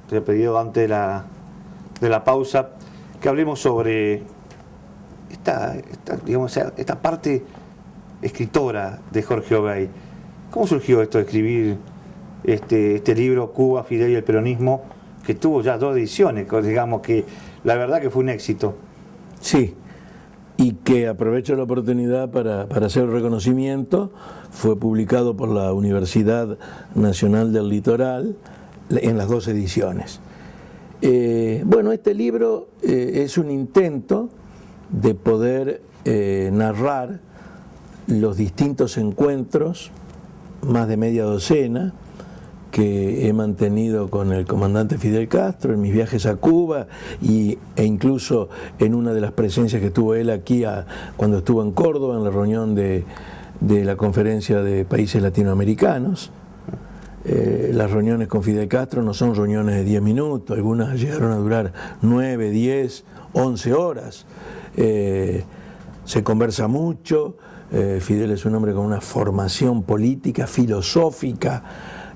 te he pedido antes de la pausa, que hablemos sobre esta parte escritora de Jorge Obey. ¿Cómo surgió esto de escribir este libro, Cuba, Fidel y el peronismo, que tuvo ya 2 ediciones, digamos que la verdad que fue un éxito? Sí, y que aprovecho la oportunidad para hacer el reconocimiento. Fue publicado por la Universidad Nacional del Litoral en las 2 ediciones. Bueno, este libro es un intento de poder narrar los distintos encuentros, más de media docena, que he mantenido con el comandante Fidel Castro en mis viajes a Cuba e incluso en una de las presencias que tuvo él aquí cuando estuvo en Córdoba, en la reunión de la Conferencia de Países Latinoamericanos. Las reuniones con Fidel Castro no son reuniones de 10 minutos, algunas llegaron a durar 9, 10, 11 horas. Se conversa mucho. Fidel es un hombre con una formación política, filosófica,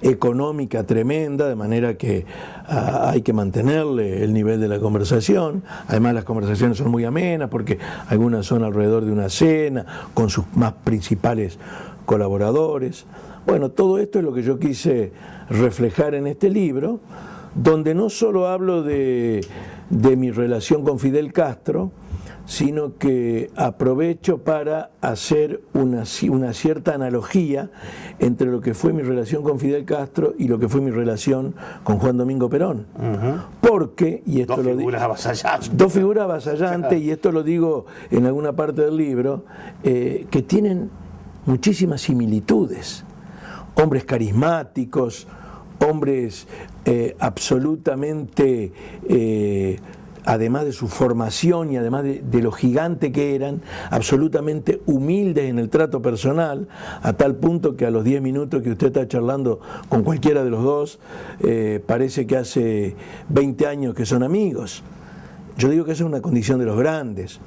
económica tremenda, de manera que hay que mantenerle el nivel de la conversación. Además, las conversaciones son muy amenas porque algunas son alrededor de una cena con sus más principales colaboradores. Bueno, todo esto es lo que yo quise reflejar en este libro, donde no solo hablo de mi relación con Fidel Castro, sino que aprovecho para hacer una cierta analogía entre lo que fue mi relación con Fidel Castro y lo que fue mi relación con Juan Domingo Perón. Porque, y esto 2 figuras avasallantes. 2 figuras avasallantes, y esto lo digo en alguna parte del libro, que tienen muchísimas similitudes. Hombres carismáticos, hombres absolutamente... además de su formación y además de lo gigante que eran, absolutamente humildes en el trato personal, a tal punto que a los 10 minutos que usted está charlando con cualquiera de los dos, parece que hace 20 años que son amigos. Yo digo que esa es una condición de los grandes.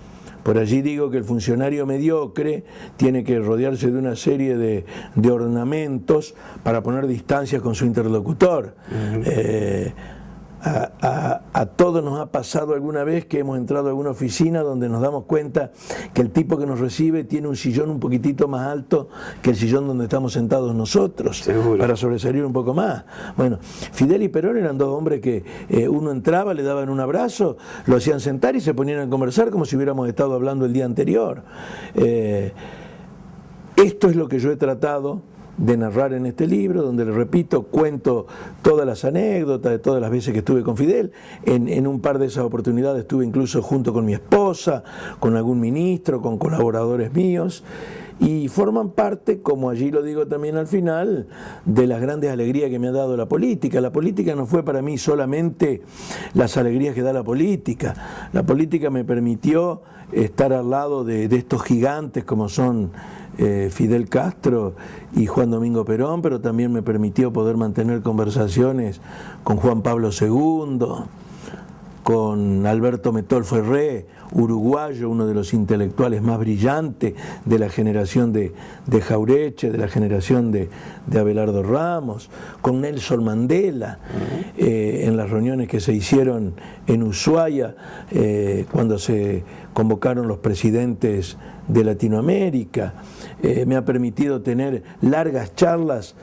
Por allí digo que el funcionario mediocre tiene que rodearse de una serie de ornamentos para poner distancia con su interlocutor. A todos nos ha pasado alguna vez que hemos entrado a alguna oficina donde nos damos cuenta que el tipo que nos recibe tiene un sillón un poquitito más alto que el sillón donde estamos sentados nosotros. Seguro. Para sobresalir un poco más. Bueno, Fidel y Perón eran 2 hombres que uno entraba, le daban un abrazo, lo hacían sentar y se ponían a conversar como si hubiéramos estado hablando el día anterior. Esto es lo que yo he tratado de narrar en este libro, donde, le repito, cuento todas las anécdotas de todas las veces que estuve con Fidel. En un par de esas oportunidades estuve incluso junto con mi esposa, con algún ministro, con colaboradores míos, y forman parte, como allí lo digo también al final, de las grandes alegrías que me ha dado la política. La política no fue para mí solamente las alegrías que da la política. La política me permitió estar al lado de estos gigantes como son Fidel Castro y Juan Domingo Perón, pero también me permitió poder mantener conversaciones con Juan Pablo II, con Alberto Metol Ferré, uruguayo, uno de los intelectuales más brillantes de la generación de Jauretche, de la generación de Abelardo Ramos, con Nelson Mandela, en las reuniones que se hicieron en Ushuaia, cuando se convocaron los presidentes de Latinoamérica. Me ha permitido tener largas charlas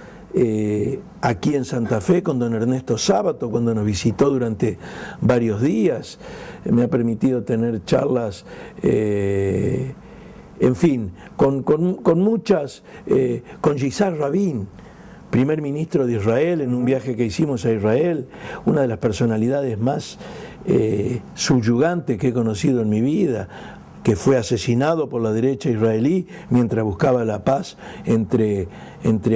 aquí en Santa Fe con don Ernesto Sábato, cuando nos visitó durante varios días. Me ha permitido tener charlas, en fin, con muchas, con Yitzhak Rabin, primer ministro de Israel, en un viaje que hicimos a Israel, una de las personalidades más subyugantes que he conocido en mi vida, que fue asesinado por la derecha israelí mientras buscaba la paz entre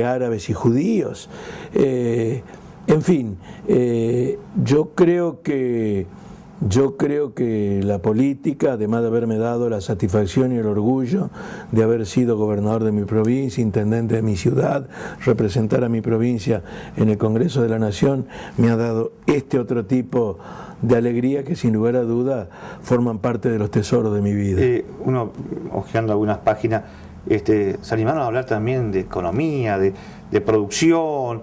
árabes y judíos. En fin, yo creo que la política, además de haberme dado la satisfacción y el orgullo de haber sido gobernador de mi provincia, intendente de mi ciudad, representar a mi provincia en el Congreso de la Nación, me ha dado este otro tipo de alegría que sin lugar a duda forman parte de los tesoros de mi vida. Uno, hojeando algunas páginas, se animaron a hablar también de economía, de producción,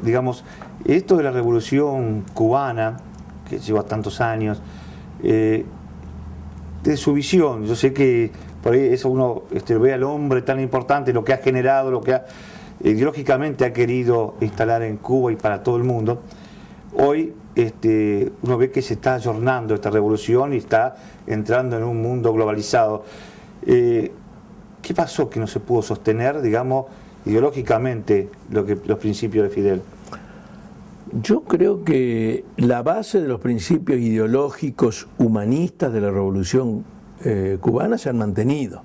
digamos, esto de la revolución cubana, que lleva tantos años, de su visión. Yo sé que por ahí eso uno ve al hombre tan importante, lo que ha generado, lo que ideológicamente ha querido instalar en Cuba y para todo el mundo. Hoy uno ve que se está ayornando esta revolución y está entrando en un mundo globalizado. ¿Qué pasó que no se pudo sostener, digamos, ideológicamente los principios de Fidel? Yo creo que la base de los principios ideológicos humanistas de la revolución cubana se han mantenido.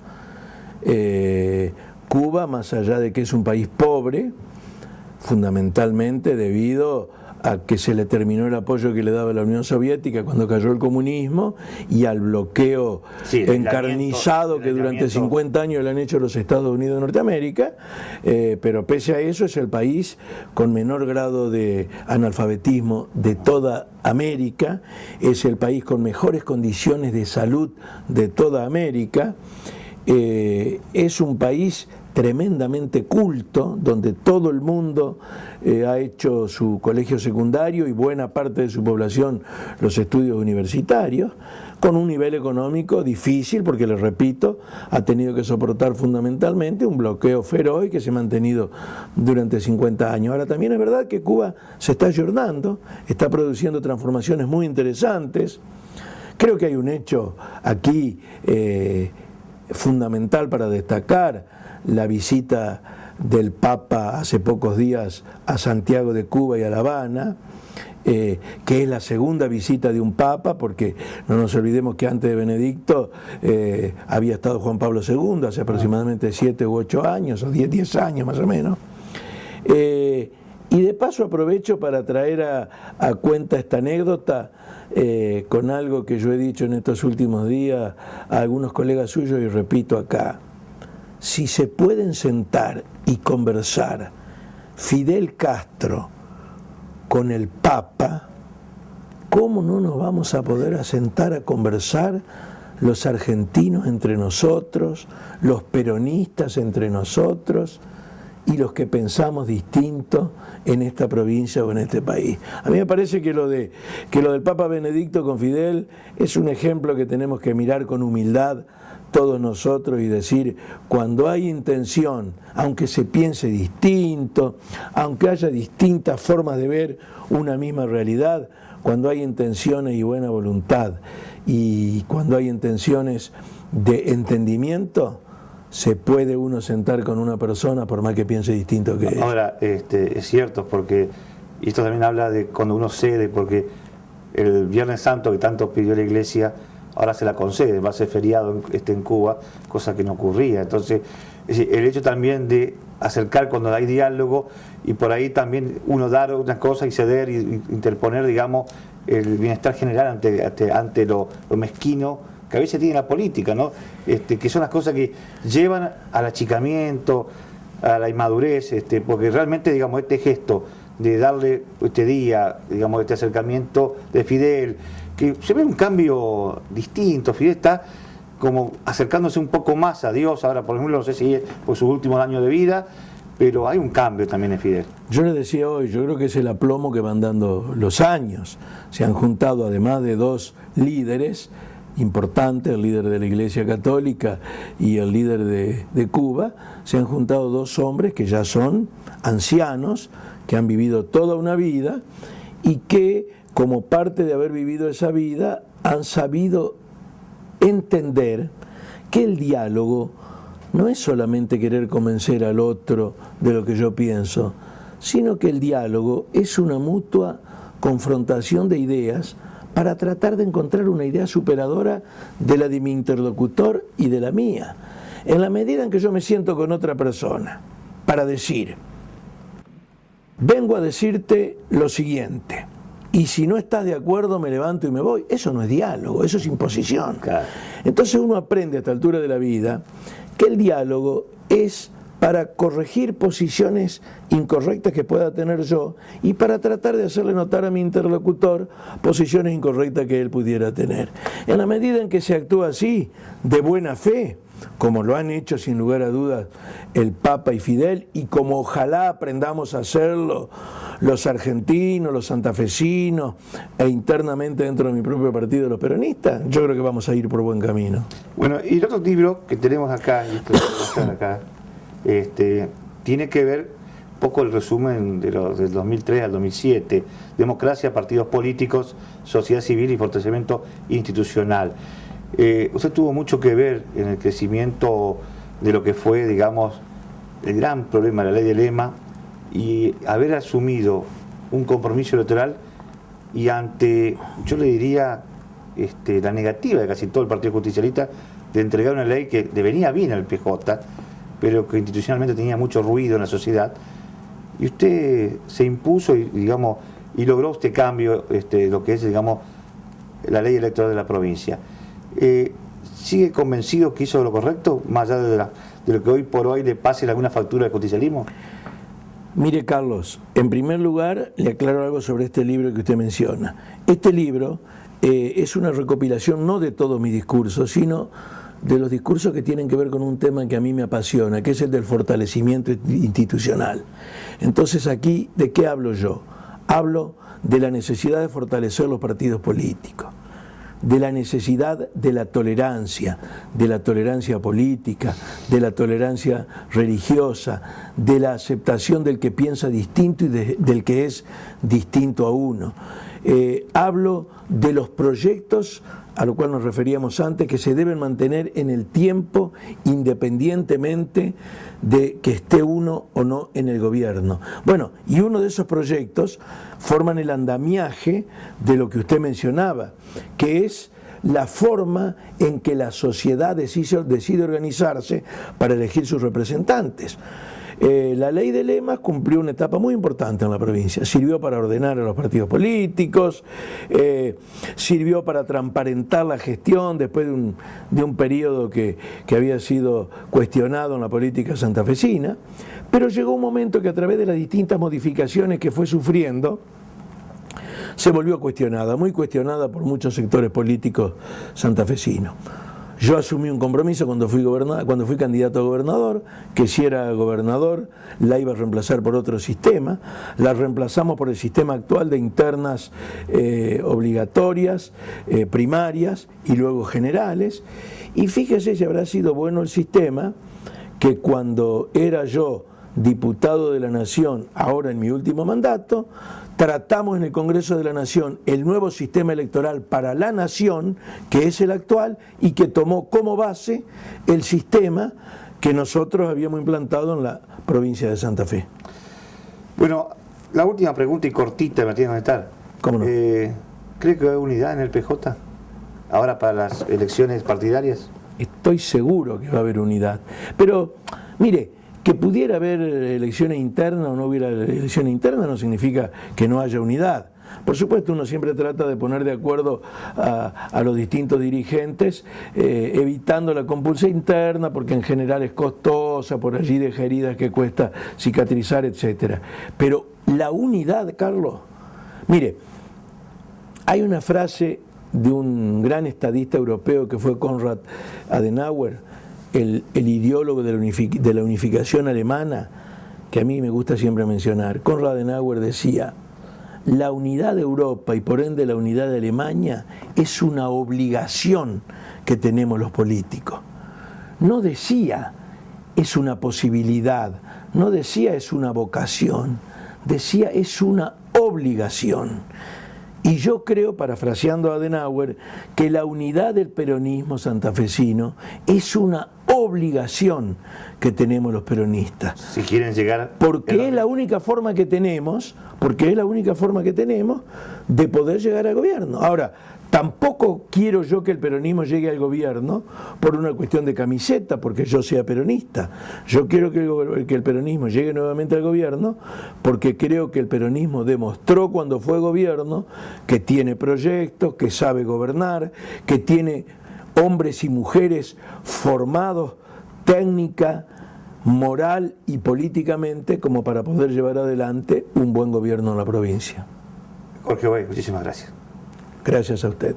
Cuba, más allá de que es un país pobre, fundamentalmente debido a que se le terminó el apoyo que le daba la Unión Soviética cuando cayó el comunismo y al bloqueo encarnizado que durante 50 años le han hecho los Estados Unidos de Norteamérica, pero pese a eso es el país con menor grado de analfabetismo de toda América, es el país con mejores condiciones de salud de toda América, es un país tremendamente culto, donde todo el mundo ha hecho su colegio secundario y buena parte de su población los estudios universitarios, con un nivel económico difícil, porque les repito, ha tenido que soportar fundamentalmente un bloqueo feroz que se ha mantenido durante 50 años. Ahora, también es verdad que Cuba se está ayornando, está produciendo transformaciones muy interesantes. Creo que hay un hecho aquí fundamental para destacar: la visita del Papa hace pocos días a Santiago de Cuba y a La Habana, que es la segunda visita de un Papa, porque no nos olvidemos que antes de Benedicto había estado Juan Pablo II, hace aproximadamente 7 u 8 años, o 10 años más o menos. Y de paso aprovecho para traer a cuenta esta anécdota con algo que yo he dicho en estos últimos días a algunos colegas suyos y repito acá. Si se pueden sentar y conversar Fidel Castro con el Papa, ¿cómo no nos vamos a poder sentar a conversar los argentinos entre nosotros, los peronistas entre nosotros y los que pensamos distinto en esta provincia o en este país? A mí me parece que lo del Papa Benedicto con Fidel es un ejemplo que tenemos que mirar con humildad todos nosotros y decir, cuando hay intención, aunque se piense distinto, aunque haya distintas formas de ver una misma realidad, cuando hay intenciones y buena voluntad y cuando hay intenciones de entendimiento, se puede uno sentar con una persona por más que piense distinto que ella. Ahora, es cierto, porque y esto también habla de cuando uno cede, porque el Viernes Santo que tanto pidió la Iglesia, ahora se la concede, va a ser feriado en Cuba, cosa que no ocurría. Entonces, es decir, el hecho también de acercar cuando hay diálogo y por ahí también uno dar una cosa y ceder y interponer, digamos, el bienestar general ante lo mezquino que a veces tiene la política, ¿no? Que son las cosas que llevan al achicamiento, a la inmadurez, porque realmente, digamos, este gesto de darle este día, digamos, este acercamiento de Fidel, que se ve un cambio distinto. Fidel está como acercándose un poco más a Dios, ahora por ejemplo, no sé si es por sus últimos años de vida, pero hay un cambio también en Fidel. Yo les decía hoy, yo creo que es el aplomo que van dando los años. Se han juntado, además de dos líderes importantes, el líder de la Iglesia Católica y el líder de Cuba, se han juntado dos hombres que ya son ancianos, que han vivido toda una vida y que, como parte de haber vivido esa vida, han sabido entender que el diálogo no es solamente querer convencer al otro de lo que yo pienso, sino que el diálogo es una mutua confrontación de ideas para tratar de encontrar una idea superadora de la de mi interlocutor y de la mía. En la medida en que yo me siento con otra persona para decir, vengo a decirte lo siguiente, y si no estás de acuerdo me levanto y me voy, eso no es diálogo, eso es imposición. Claro. Entonces uno aprende a esta altura de la vida que el diálogo es para corregir posiciones incorrectas que pueda tener yo y para tratar de hacerle notar a mi interlocutor posiciones incorrectas que él pudiera tener. En la medida en que se actúa así, de buena fe, como lo han hecho sin lugar a dudas el Papa y Fidel, y como ojalá aprendamos a hacerlo los argentinos, los santafesinos, e internamente dentro de mi propio partido los peronistas, yo creo que vamos a ir por buen camino. Bueno, y el otro libro que tenemos acá, tiene que ver un poco el resumen del 2003 al 2007, democracia, partidos políticos, sociedad civil y fortalecimiento institucional. Usted tuvo mucho que ver en el crecimiento de lo que fue, digamos, el gran problema de la ley de Lema, y haber asumido un compromiso electoral y ante, yo le diría, la negativa de casi todo el Partido Justicialista de entregar una ley que le venía bien al PJ, pero que institucionalmente tenía mucho ruido en la sociedad, y usted se impuso y, digamos, y logró este cambio, lo que es, digamos, la ley electoral de la provincia. ¿Sigue convencido que hizo lo correcto, más allá de lo que hoy por hoy le pase alguna factura del justicialismo? Mire, Carlos, en primer lugar le aclaro algo sobre este libro que usted menciona. Este libro es una recopilación no de todos mis discursos, sino de los discursos que tienen que ver con un tema que a mí me apasiona, que es el del fortalecimiento institucional. Entonces aquí, ¿de qué hablo yo? Hablo de la necesidad de fortalecer los partidos políticos, de la necesidad de la tolerancia política, de la tolerancia religiosa, de la aceptación del que piensa distinto y del que es distinto a uno. Hablo de los proyectos a lo cual nos referíamos antes, que se deben mantener en el tiempo independientemente de que esté uno o no en el gobierno. Bueno, y uno de esos proyectos forman el andamiaje de lo que usted mencionaba, que es la forma en que la sociedad decide organizarse para elegir sus representantes. La ley de Lema cumplió una etapa muy importante en la provincia. Sirvió para ordenar a los partidos políticos, sirvió para transparentar la gestión después de un periodo que había sido cuestionado en la política santafesina, pero llegó un momento que a través de las distintas modificaciones que fue sufriendo, se volvió cuestionada, muy cuestionada por muchos sectores políticos santafesinos. Yo asumí un compromiso cuando fui candidato a gobernador, que si era gobernador la iba a reemplazar por otro sistema. La reemplazamos por el sistema actual de internas obligatorias, primarias y luego generales. Y fíjese si habrá sido bueno el sistema que cuando era yo diputado de la Nación, ahora en mi último mandato, tratamos en el Congreso de la Nación el nuevo sistema electoral para la Nación, que es el actual, y que tomó como base el sistema que nosotros habíamos implantado en la provincia de Santa Fe. Bueno, la última pregunta y cortita, me tiene que estar. ¿Cómo no? ¿Cree que hay unidad en el PJ ahora para las elecciones partidarias? Estoy seguro que va a haber unidad. Pero, mire, que pudiera haber elecciones internas o no hubiera elecciones internas no significa que no haya unidad. Por supuesto, uno siempre trata de poner de acuerdo a los distintos dirigentes, evitando la compulsión interna, porque en general es costosa, por allí deja heridas que cuesta cicatrizar, etc. Pero la unidad, Carlos, mire, hay una frase de un gran estadista europeo que fue Konrad Adenauer, el ideólogo de la unificación alemana, que a mí me gusta siempre mencionar. Konrad Adenauer decía: la unidad de Europa y por ende la unidad de Alemania es una obligación que tenemos los políticos. No decía es una posibilidad, no decía es una vocación, decía es una obligación. Y yo creo, parafraseando a Adenauer, que la unidad del peronismo santafesino es una obligación que tenemos los peronistas. Si quieren llegar... Porque es la única forma que tenemos, de poder llegar al gobierno. Ahora, tampoco quiero yo que el peronismo llegue al gobierno por una cuestión de camiseta, porque yo sea peronista. Yo quiero que el peronismo llegue nuevamente al gobierno porque creo que el peronismo demostró cuando fue gobierno que tiene proyectos, que sabe gobernar, que tiene hombres y mujeres formados técnica, moral y políticamente como para poder llevar adelante un buen gobierno en la provincia. Jorge Obey, muchísimas gracias. Gracias a usted.